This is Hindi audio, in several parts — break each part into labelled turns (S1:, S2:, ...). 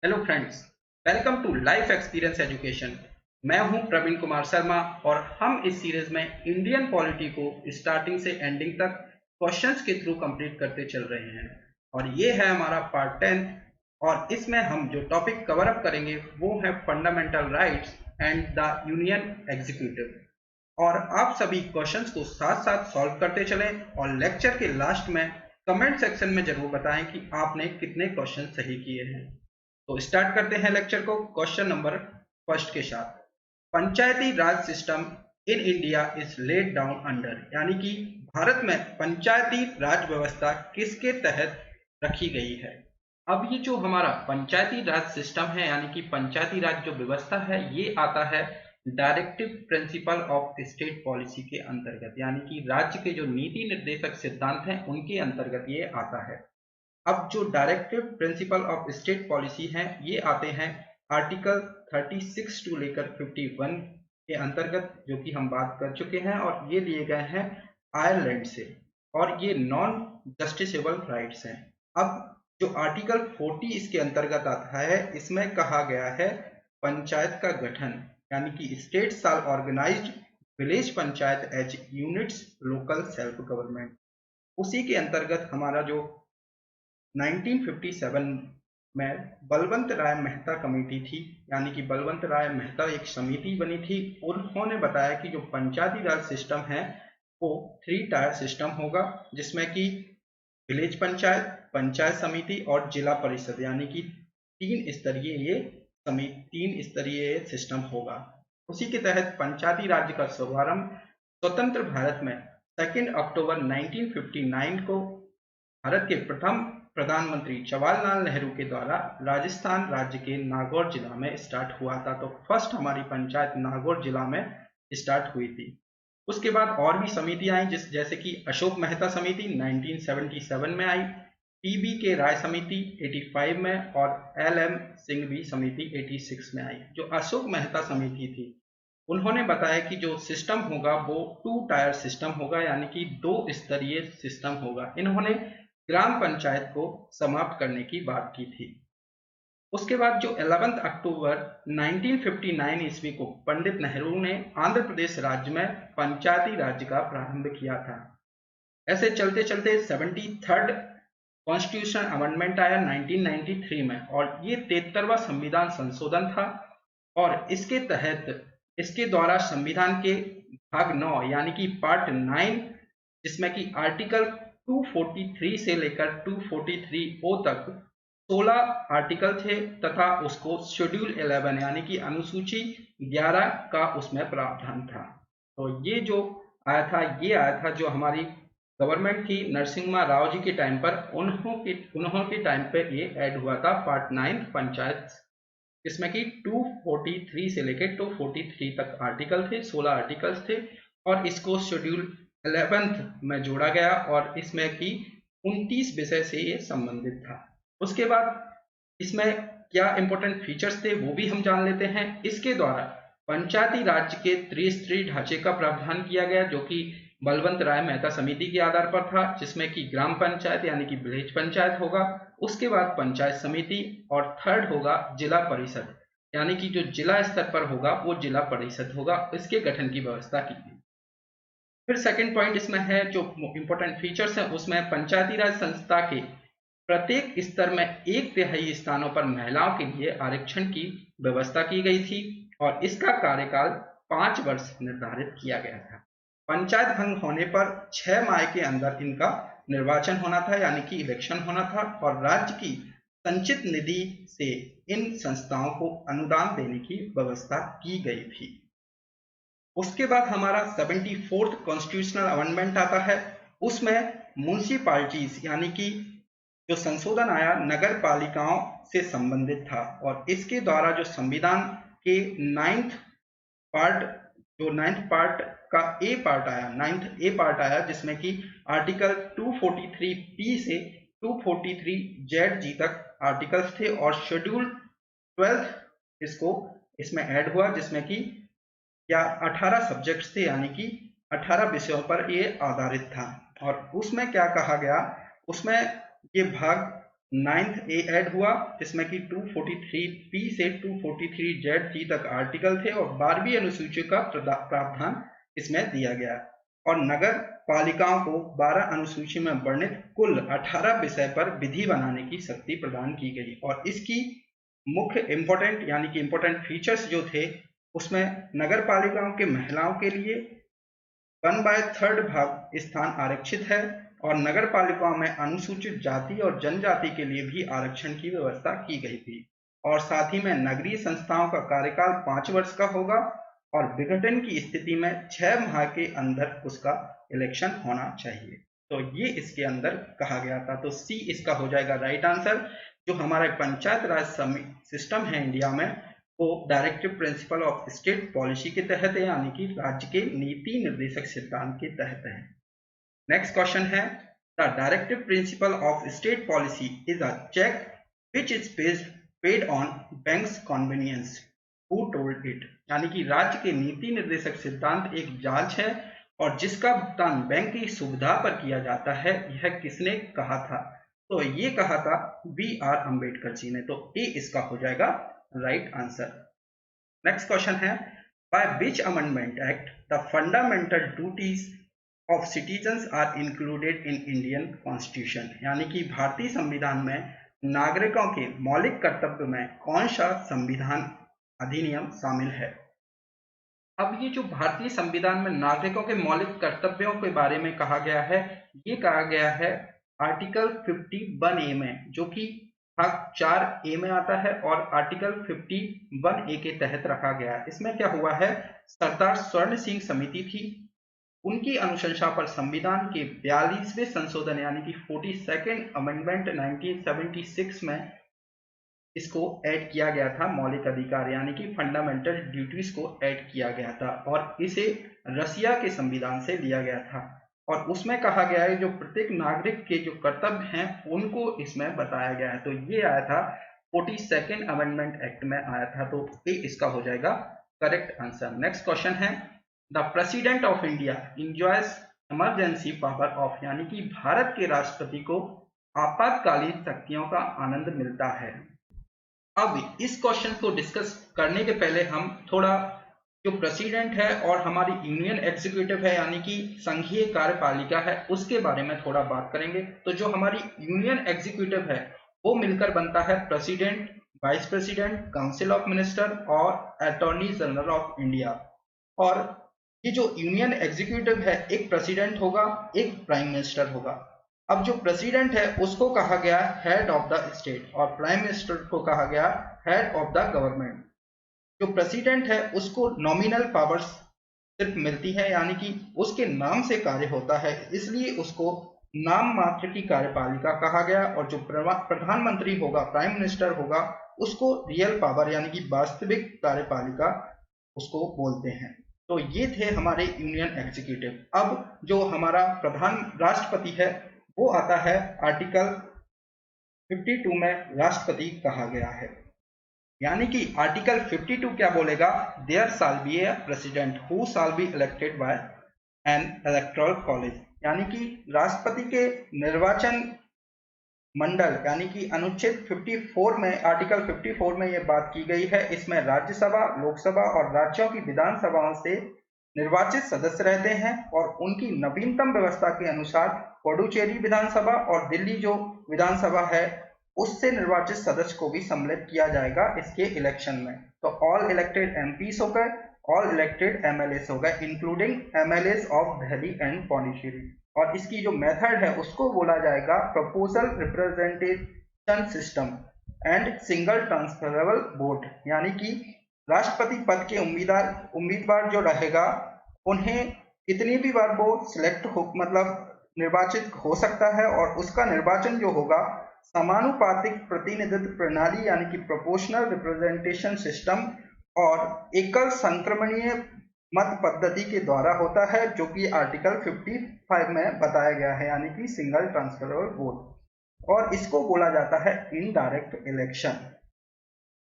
S1: Hello friends, welcome to life experience education. मैं हूं प्रवीण कुमार शर्मा और हम इस सीरीज में इंडियन पॉलिटी को स्टार्टिंग से एंडिंग तक क्वेश्चंस के थ्रू कंप्लीट करते चल रहे हैं। और ये है हमारा पार्ट 10 और इसमें हम जो टॉपिक कवर अप करेंगे वो है fundamental rights and the union executive. और आप सभी क्वेश्चंस को साथ साथ सॉल्व करते चलें और लेक्चर के लास्ट में कमेंट सेक्शन में जरूर बताएं कि आपने कितने क्वेश्चन सही किए हैं। तो स्टार्ट करते हैं लेक्चर को क्वेश्चन नंबर फर्स्ट के साथ। Panchayati raj system in India is laid down under, यानी कि भारत में पंचायती राज व्यवस्था किसके तहत रखी गई है। अब ये जो हमारा पंचायती राज सिस्टम है यानी कि पंचायती राज जो व्यवस्था है ये आता है directive principle of state policy के अंतर्गत, यानी कि राज्य के जो नीति निर्देशक सिद्धांत हैं उनके अंतर्गत ये आता है। अब जो directive principle of state policy हैं ये आते हैं आर्टिकल 36 टू लेकर 51 के अंतर्गत, जो कि हम बात कर चुके हैं और ये लिए गए हैं आयरलैंड से और ये नॉन जस्टिसेबल राइट्स हैं। अब जो आर्टिकल 40 इसके अंतर्गत आता है इसमें कहा गया है पंचायत का गठन, यानी कि state shall organised village panchayat as units local self government. उसी के अंतर्गत हमारा जो 1957 में बलवंत राय मेहता कमेटी थी, यानी कि बलवंत राय मेहता एक समिति बनी थी। उन्होंने बताया कि जो पंचायती राज सिस्टम है वो 3 टायर सिस्टम होगा, जिसमें कि विलेज पंचायत, पंचायत समिति और जिला परिषद, यानी कि 3 स्तरीय सिस्टम होगा। उसी के तहत पंचायती राज का शुभारंभ स्वतंत्र भारत में 2 अक्टूबर 1959 को भारत के प्रथम प्रधानमंत्री जवाहरलाल नेहरू के द्वारा राजस्थान राज्य के नागौर जिला में स्टार्ट हुआ था। तो फर्स्ट हमारी पंचायत नागौर जिला में स्टार्ट हुई थी। उसके बाद और भी समितियां आई जैसे कि अशोक मेहता समिति 1977 में आई, पीबी के राय समिति 85 में और एलएम सिंघवी समिति 86 में आई। जो अशोक मेहता समिति थी उन्होंने बताया कि जो सिस्टम होगा वो 2 टायर सिस्टम होगा, यानी कि 2 स्तरीय सिस्टम होगा। इन्होंने ग्राम पंचायत को समाप्त करने की बात की थी। उसके बाद जो 11 अक्टूबर 1959 ईस्वी को पंडित नेहरू ने आंध्र प्रदेश राज्य में पंचायती राज्य का प्रारंभ किया था। ऐसे चलते चलते 73rd कॉन्स्टिट्यूशन अमेंडमेंट आया 1993 में और ये 73वां संविधान संशोधन था और इसके तहत इसके द्वारा संविधान के भाग 9 यानी कि पार्ट 9, जिसमें कि आर्टिकल 243 से लेकर 243 तक 16 आर्टिकल थे तथा उसको शेड्यूल 11 यानी कि अनुसूची 11 का उसमें प्रावधान था। तो ये जो आया था जो हमारी गवर्नमेंट थी नरसिम्हा राव जी के टाइम पर, उन्होंने टाइम पर ये ऐड हुआ था पार्ट 9 पंचायत, जिसमें कि 243 से लेकर 243 तक आर्टिकल थे, 16 आर्टिकल्स थे और इसको शेड्यूल 11th में जोड़ा गया और इसमें की 29 विषय से ये संबंधित था। उसके बाद इसमें क्या इंपॉर्टेंट फीचर्स थे वो भी हम जान लेते हैं। इसके द्वारा पंचायती राज के त्रिस्तरीय ढांचे का प्रावधान किया गया, जो कि बलवंत राय मेहता समिति के आधार पर था, जिसमें कि ग्राम पंचायत यानी कि विलेज पंचायत होगा, उसके बाद पंचायत समिति और थर्ड होगा जिला परिषद, यानी कि जो जिला स्तर पर होगा वो जिला परिषद होगा। इसके गठन की व्यवस्था की गई। फिर सेकंड पॉइंट इसमें है जो इंपॉर्टेंट फीचर्स है, उसमें पंचायती राज संस्था के प्रत्येक स्तर में 1/3 स्थानों पर महिलाओं के लिए आरक्षण की व्यवस्था की गई थी और इसका कार्यकाल 5 वर्ष निर्धारित किया गया था। पंचायत भंग होने पर 6 माह के अंदर इनका निर्वाचन होना था, यानी कि इलेक्शन होना था और राज्य की संचित निधि से इन संस्थाओं को अनुदान देने की व्यवस्था की गई थी। उसके बाद हमारा 74th कॉन्स्टिट्यूशनल अमेंडमेंट आता है। उसमें म्युनिसिपैलिटीज यानी कि जो संशोधन आया नगर पालिकाओं से संबंधित था और इसके द्वारा जो संविधान के 9th पार्ट का ए पार्ट आया, 9th ए पार्ट आया, जिसमें कि आर्टिकल 243 से 243 जी तक आर्टिकल्स थे और शेड्यूल 12 इसमें ऐड हुआ, जिसमें कि या 18 सब्जेक्ट्स थे, यानी कि 18 विषयों पर ये आधारित था। और उसमें क्या कहा गया, उसमें ये भाग 9th ए ऐड हुआ, जिसमें कि 243 से 243 तक आर्टिकल थे और 12वीं अनुसूची का प्रावधान इसमें दिया गया और नगर पालिकाओं को 12 अनुसूची में वर्णित कुल 18 विषय पर विधि बनाने की शक्ति प्रदान की गई। और इसकी मुख्य इंपॉर्टेंट यानी कि इंपॉर्टेंट फीचर्स जो थे, उसमें नगर पालिकाओं के महिलाओं के लिए 1/3 भाग स्थान आरक्षित है और नगर पालिकाओं में अनुसूचित जाति और जनजाति के लिए भी आरक्षण की व्यवस्था की गई थी। और साथ ही में नगरीय संस्थाओं का कार्यकाल 5 वर्ष का होगा और विघटन की स्थिति में 6 माह के अंदर उसका इलेक्शन होना चाहिए। तो ये इसके अंदर कहा गया था। तो सी इसका हो जाएगा राइट आंसर। जो हमारे पंचायत राज सिस्टम है इंडिया में, वो directive principle of state policy के तहत है, यानी कि राज्य के नीति निर्देशक सिद्धांत के तहत है। नेक्स्ट क्वेश्चन है, the directive principle of state policy is a check which is paid on banks convenience, who told it, यानी कि राज्य के नीति निर्देशक सिद्धांत एक जांच है और जिसका भुगतान बैंक की सुविधा पर किया जाता है, यह किसने कहा था? तो ये कहा था B.R. अम्बेडकर जी ने। तो ए इसका हो जाएगा राइट आंसर। नेक्स्ट क्वेश्चन है, by which amendment act the fundamental duties of citizens are included in Indian constitution, यानी कि भारतीय संविधान में नागरिकों के मौलिक कर्तव्य में कौन सा संविधान अधिनियम शामिल है? अब ये जो भारतीय संविधान में नागरिकों के मौलिक कर्तव्यों के बारे में कहा गया है, ये कहा गया है आर्टिकल 51A में, जो कि भाग 4A में आता है और आर्टिकल 51A के तहत रखा गया है। इसमें क्या हुआ है, सरदार स्वर्ण सिंह समिति थी, उनकी अनुशंसा पर संविधान के 42वें संशोधन यानी कि 42nd अमेंडमेंट 1976 में इसको ऐड किया गया था। मौलिक अधिकार यानी कि फंडामेंटल ड्यूटीज को ऐड किया गया था और इसे रसिया के संविधान से लिया गया था और उसमें कहा गया है जो प्रत्येक नागरिक के जो कर्तव्य हैं उनको इसमें बताया गया है। तो ये आया था 42nd अमेंडमेंट एक्ट में आया था। तो ये इसका हो जाएगा करेक्ट आंसर। नेक्स्ट क्वेश्चन है, the President of India enjoys emergency power of, यानी कि भारत के राष्ट्रपति को आपातकालीन शक्तियों का आनंद मिलता है। अब इस क्वेश्चन को डिस्कस करने के पहले हम थोड़ा जो प्रेसिडेंट है और हमारी यूनियन एग्जीक्यूटिव है यानी कि संघीय कार्यपालिका है उसके बारे में थोड़ा बात करेंगे। तो जो हमारी यूनियन एग्जीक्यूटिव है वो मिलकर बनता है president, vice president, council of minister और अटॉर्नी जनरल ऑफ इंडिया। और ये जो यूनियन एग्जीक्यूटिव है, एक प्रेसिडेंट होगा, एक प्राइम मिनिस्टर होगा। अब जो प्रेसिडेंट है उसको कहा गया हेड ऑफ द स्टेट और प्राइम मिनिस्टर को कहा गया हेड ऑफ द गवर्नमेंट। जो प्रेसिडेंट है उसको नॉमिनल पावर्स सिर्फ मिलती है, यानी कि उसके नाम से कार्य होता है, इसलिए उसको नाम मात्र की कार्यपालिका कहा गया। और जो प्रधानमंत्री होगा, प्राइम मिनिस्टर होगा, उसको रियल पावर यानी कि वास्तविक कार्यपालिका उसको बोलते हैं। तो ये थे हमारे यूनियन एग्जीक्यूटिव। अब जो हमारा प्रधान राष्ट्रपति है वो आता है आर्टिकल 52 में राष्ट्रपति कहा गया है, यानी कि आर्टिकल 52 क्या बोलेगा, there shall be a president who shall be elected by an electoral college, यानी कि राष्ट्रपति के निर्वाचन मंडल यानी कि अनुच्छेद 54 में, आर्टिकल 54 में ये बात की गई है। इसमें राज्यसभा, लोकसभा और राज्यों की विधानसभाओं से निर्वाचित सदस्य रहते हैं और उनकी नवीनतम व्यवस्था के अनुसार पुडुचेरी विधानसभा और दिल्ली जो विधानसभा है उससे निर्वाचित सदस्य को भी सम्मिलित किया जाएगा इसके इलेक्शन में। तो ऑल इलेक्टेड एमपीस हो गए, ऑल इलेक्टेड एमएलएस हो गए, including MLAs of Delhi and Puducherry. और इसकी जो मेथड है उसको बोला जाएगा proposal representation system and single transferable vote, यानी कि राष्ट्रपति पद के उम्मीदवार जो रहेगा उन्हें कितनी भी बार वो सिलेक्ट हो, मतलब निर्वाचित हो सकता है और उसका निर्वाचन जो होगा समानुपातिक प्रतिनिधित्व प्रणाली यानी कि प्रोपोर्शनल रिप्रेजेंटेशन सिस्टम और एकल संक्रमणीय मत पद्धति के द्वारा होता है, जो कि आर्टिकल 55 में बताया गया है, यानी कि सिंगल ट्रांसफरेबल वोट। और इसको बोला जाता है इनडायरेक्ट इलेक्शन।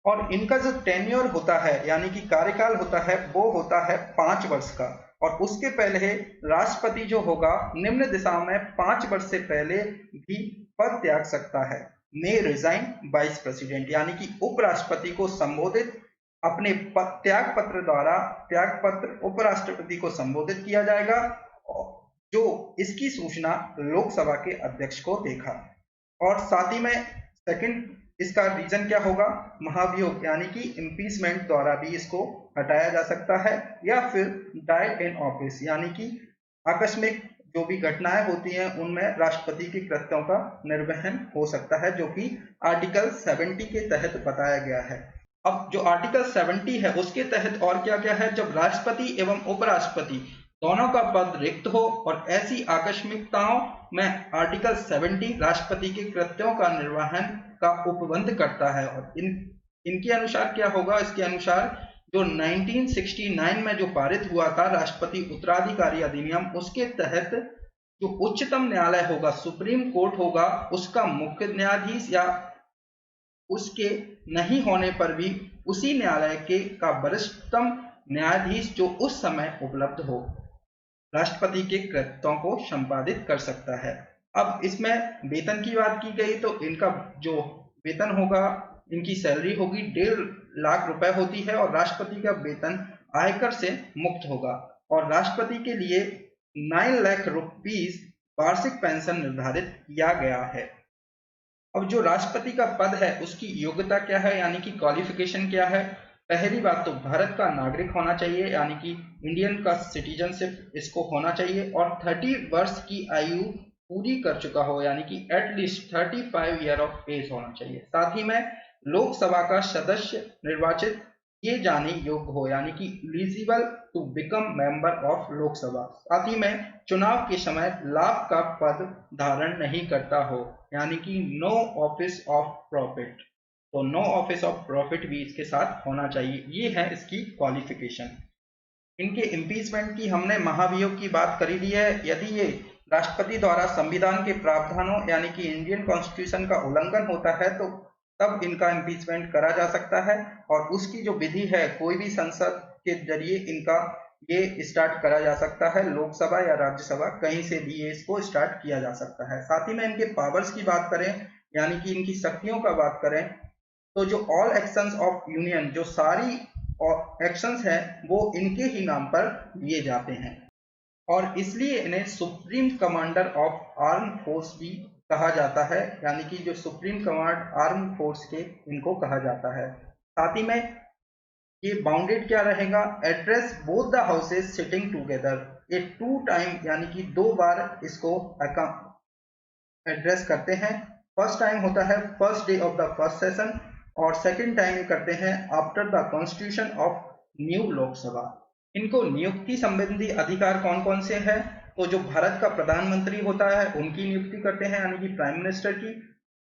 S1: और इनका जो टेन्योर होता है यानी कि कार्यकाल होता है वो होता है 5 वर्ष का। और उसके पहले राष्ट्रपति जो होगा निम्न दिशाओं में 5 वर्ष से पहले भी पद त्याग सकता है। मे रिजाइन वाइस प्रेसिडेंट, यानी कि उपराष्ट्रपति को संबोधित अपने त्याग पत्र उपराष्ट्रपति को संबोधित किया जाएगा, जो इसकी सूचना लोकसभा के अध्यक्ष को देगा। और साथ ही में सेकंड इसका रीजन क्या होगा, महाभियोग यानी कि इम्पीचमेंट द्वारा भी इसको हटाया जा सकता है, या फिर डाइड इन ऑफिस यानी कि आकस्मिक जो भी घटनाएं होती हैं उनमें राष्ट्रपति के कृत्यों का निर्वहन हो सकता है, जो कि आर्टिकल 70 के तहत बताया गया है। अब जो आर्टिकल 70 है उसके तहत और क्या क्या है, जब राष्ट्रपति एवं उपराष्ट्रपति दोनों का पद रिक्त हो और ऐसी आकस्मिकताओं में आर्टिकल 70 राष्ट्रपति के कृत्यों का निर्वहन का उपबंध करता है। और इनके अनुसार क्या होगा, इसके अनुसार जो 1969 में जो पारित हुआ था राष्ट्रपति उत्तराधिकारी अधिनियम, उसके तहत जो उच्चतम न्यायालय होगा, सुप्रीम कोर्ट होगा, उसका मुख्य न्यायाधीश या उसके नहीं होने पर भी उसी न्यायालय के का वरिष्ठतम न्यायाधीश जो उस समय उपलब्ध हो, राष्ट्रपति के कृत्यों को संपादित कर सकता है। अब इसमें वेतन की बात की गई तो इनका जो वेतन होगा, इनकी सैलरी होगी 1.5 लाख रुपए होती है, और राष्ट्रपति का वेतन आयकर से मुक्त होगा। और राष्ट्रपति के लिए 9 लाख रुपीस वार्षिक पेंशन निर्धारित किया गया है। अब जो राष्ट्रपति का पद है उसकी योग्यता क्या है, यानी कि क्वालिफिकेशन क्या है। पहली बात तो भारत का नागरिक होना चाहिए, यानी कि इंडियन का सिटीजनशिप इसको होना चाहिए, और 30 वर्ष की आयु पूरी कर चुका हो, यानी कि एटलीस्ट 35 ईयर ऑफ एज होना चाहिए। साथ ही में लोकसभा का सदस्य निर्वाचित किए जाने योग्य हो, यानी कि eligible to become member of Lok Sabha. साथ ही में चुनाव के समय लाभ का पद धारण नहीं करता हो, यानी कि नो ऑफिस ऑफ प्रॉफिट। तो नो ऑफिस ऑफ प्रॉफिट भी इसके साथ होना चाहिए। ये है इसकी क्वालिफिकेशन। इनके इम्पीचमेंट की हमने महाभियोग की बात करी ली है। यदि ये राष्ट्रपति द्वारा संविधान के प्रावधानों यानी कि इंडियन कॉन्स्टिट्यूशन का उल्लंघन होता है तो तब इनका इम्पीचमेंट करा जा सकता है, और उसकी जो विधि है कोई भी संसद के जरिए इनका ये स्टार्ट करा जा सकता है, लोकसभा या राज्यसभा कहीं से भी ये इसको स्टार्ट किया जा सकता है। साथ ही में इनके पावर्स की बात करें, यानी कि इनकी शक्तियों का बात करें, तो जो ऑल एक्शंस ऑफ यूनियन, जो सारी एक्शंस हैं वो इनके ही नाम पर लिए जाते हैं, और इसलिए इन्हें supreme commander of arm force भी कहा जाता है, यानी कि जो सुप्रीम कमांड आर्म फोर्स के इनको कहा जाता है। साथ ही में ये बाउंडेड क्या रहेगा, address both the houses sitting together. ये 2 टाइम यानी कि 2 बार इसको एड्रेस करते हैं। फर्स्ट टाइम होता है first day of the first session, और सेकंड टाइम ये करते हैं after the constitution of new Lok Sabha. इनको नियुक्ति संबंधी अधिकार कौन कौन से हैं, तो जो भारत का प्रधानमंत्री होता है उनकी नियुक्ति करते हैं, यानी कि प्राइम मिनिस्टर की।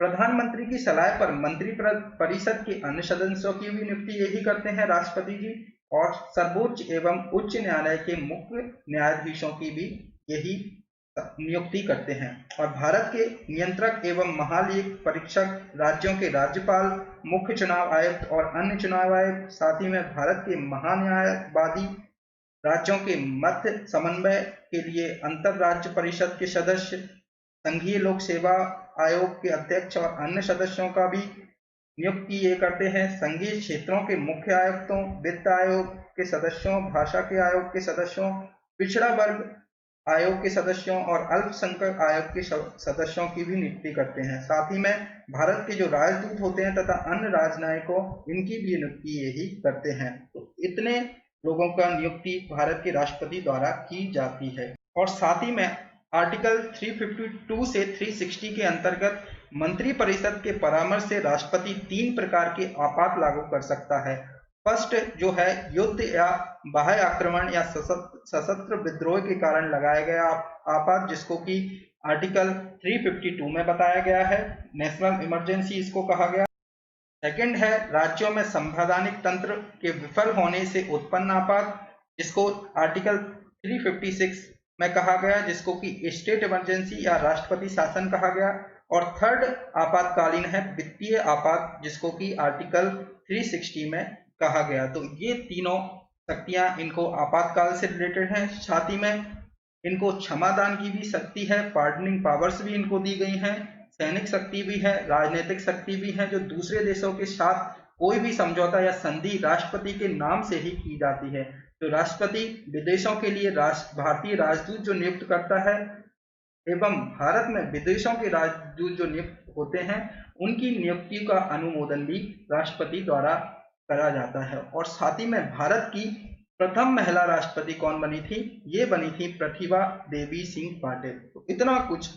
S1: प्रधानमंत्री की सलाह पर मंत्री परिषद के अन्य सदस्यों की भी नियुक्ति यही करते हैं राष्ट्रपति जी, और सर्वोच्च एवं उच्च न्यायालय के मुख्य न्यायाधीशों की भी यही नियुक्ति करते हैं। और भारत के नियंत्रक एवं महालेख परीक्षक, राज्यों के राज्यपाल, मुख्य चुनाव आयुक्त और अन्य चुनाव आयुक्त, साथ ही में भारत के महान्यायवादी, राज्यों के मध्य समन्वय के लिए अंतर राज्य परिषद के सदस्य, संघीय लोक सेवा आयोग के अध्यक्ष और अन्य सदस्यों का भी नियुक्ति ये करते हैं। संघीय क्षेत्रों के मुख्य आयुक्तों, वित्त आयोग के सदस्यों, भाषा के आयोग के सदस्यों, पिछड़ा वर्ग आयोग के सदस्यों और अल्पसंख्यक आयोग के सदस्यों की भी नियुक्ति करते हैं। साथ ही में भारत के जो राजदूत होते हैं तथा अन्य राजनयिकों, इनकी भी नियुक्ति यही करते हैं। तो इतने लोगों का नियुक्ति भारत के राष्ट्रपति द्वारा की जाती है। और साथ ही में आर्टिकल 352 से 360 के अंतर्गत मंत्रिपरिषद के परामर्श से राष्ट्रपति 3 प्रकार के आपात लागू कर सकता है। फर्स्ट जो है युद्ध या बाह्य आक्रमण या सशस्त्र विद्रोह के कारण लगाया गया आपात, जिसको कि आर्टिकल 352 में बताया गया है, नेशनल इमरजेंसी इसको कहा गया। सेकंड है राज्यों में संवैधानिक तंत्र के विफल होने से उत्पन्न आपात, जिसको आर्टिकल 356 में कहा गया, जिसको कि स्टेट इमरजेंसी या राष्ट्रपति शासन कहा गया। और थर्ड आपातकालीन है वित्तीय आपात, जिसको कि आर्टिकल 360 में कहा गया। तो ये तीनों शक्तियां इनको आपातकाल से रिलेटेड हैं। साथ ही में इनको क्षमादान की भी शक्ति है, पार्डनिंग पावर्स भी इनको दी गई हैं। सैनिक शक्ति भी है, राजनीतिक शक्ति भी है, जो दूसरे देशों के साथ कोई भी समझौता या संधि राष्ट्रपति के नाम से ही की जाती है। तो राष्ट्रपति विदेशों के लिए भारतीय राजदूत जो नियुक्त करता है एवं भारत में विदेशों के राजदूत जो नियुक्त होते हैं उनकी नियुक्ति का अनुमोदन भी राष्ट्रपति द्वारा करा जाता है। और साथ ही में भारत की प्रथम महिला राष्ट्रपति कौन बनी थी? ये बनी थी प्रतिभा देवी सिंह पाटिल। तो इतना कुछ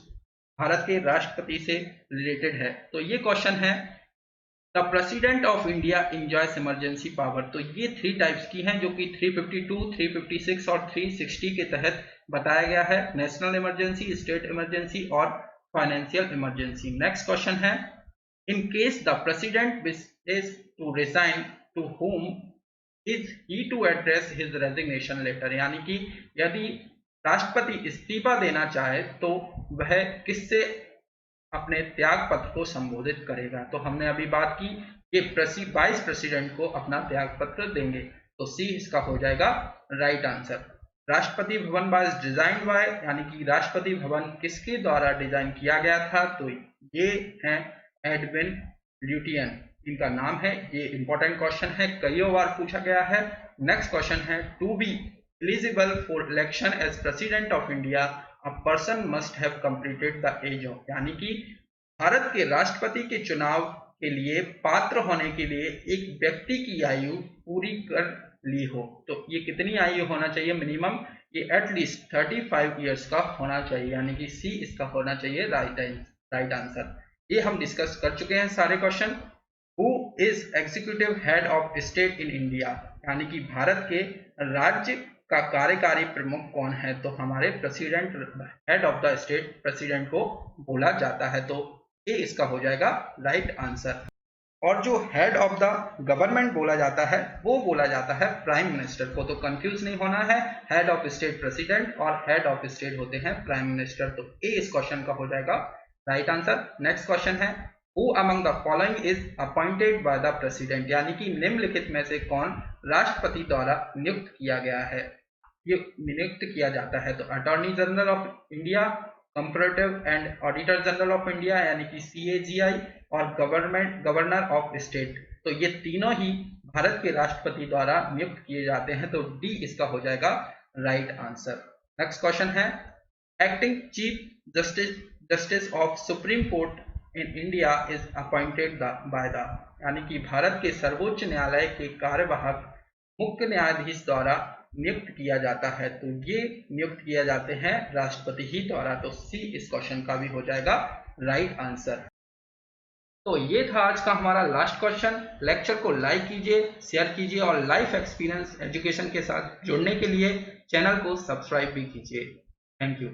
S1: भारत के राष्ट्रपति से रिलेटेड है। तो ये क्वेश्चन है, the President of India enjoys emergency power. तो ये 3 टाइप्स की हैं जो कि 352, 356 और 360 के तहत बताया गया है। नेशनल इमरजेंसी, स्टेट इमरजेंसी और फाइनेंशियल इमरजेंसी। नेक्स्ट क्वेश्चन है, in case the president wishes to resign, to whom is he to address his resignation letter। यानी कि यदि राष्ट्रपति इस्तीफा देना चाहे तो वह किससे अपने त्याग पत्र को संबोधित करेगा? तो हमने अभी बात की कि वाइस प्रेसिडेंट को अपना त्याग पत्र देंगे। तो सी इसका हो जाएगा right answer. Rashtrapati Bhavan was design by, यानी कि राष्ट्रपति भवन किसके द्वारा डिजाइन किया गया था? तो ये है एडविन ल्यूटियन, इनका नाम है। ये इंपॉर्टेंट क्वेश्चन है, कई बार पूछा गया है। नेक्स्ट क्वेश्चन है, to be eligible for election as president of India a person must have completed the age of. यानी कि भारत के राष्ट्रपति के चुनाव के लिए पात्र होने के लिए एक व्यक्ति की आयु पूरी कर ली हो। तो ये कितनी आयु होना चाहिए मिनिमम? ये एटलीस्ट 35 ईयर्स का होना चाहिए, यानी कि सी इसका होना चाहिए राइट आंसर। ये हम डिस्कस कर चुके हैं सारे question. Who is executive head of state in India, यानी कि भारत के राज्य का कार्यकारी प्रमुख कौन है? तो हमारे president, head of the state president को बोला जाता है। तो ये इसका हो जाएगा राइट आंसर। और जो हेड ऑफ द गवर्नमेंट बोला जाता है वो बोला जाता है प्राइम मिनिस्टर को। तो कंफ्यूज नहीं होना है, हेड ऑफ स्टेट प्रेसिडेंट और हेड ऑफ स्टेट होते हैं प्राइम मिनिस्टर। तो ए इस क्वेश्चन का हो जाएगा राइट आंसर। नेक्स्ट क्वेश्चन है, who among the following is appointed by the president, यानी कि निम्नलिखित में से कौन राष्ट्रपति द्वारा नियुक्त किया गया है, ये नियुक्त किया जाता है? तो attorney general of India, comparative and auditor general of India यानी कि CAGI और गवर्नर ऑफ स्टेट। तो ये तीनों ही भारत के राष्ट्रपति द्वारा नियुक्त किए जाते हैं। तो डी इसका हो जाएगा राइट आंसर। नेक्स्ट क्वेश्चन है, acting chief justice of supreme court in India is appointed by the, यानी कि भारत के सर्वोच्च न्यायालय के कार्यवाहक मुख्य न्यायाधीश द्वारा नियुक्त किया जाता है। तो ये नियुक्त किया जाते हैं राष्ट्रपति ही द्वारा। तो सी इस क्वेश्चन का भी हो जाएगा राइट आंसर। तो ये था आज का हमारा लास्ट क्वेश्चन। लेक्चर को लाइक कीजिए, शेयर कीजिए और लाइफ एक्सपीरियंस एजुकेशन के साथ जुड़ने के लिए चैनल को सब्सक्राइब भी कीजिए। Thank you.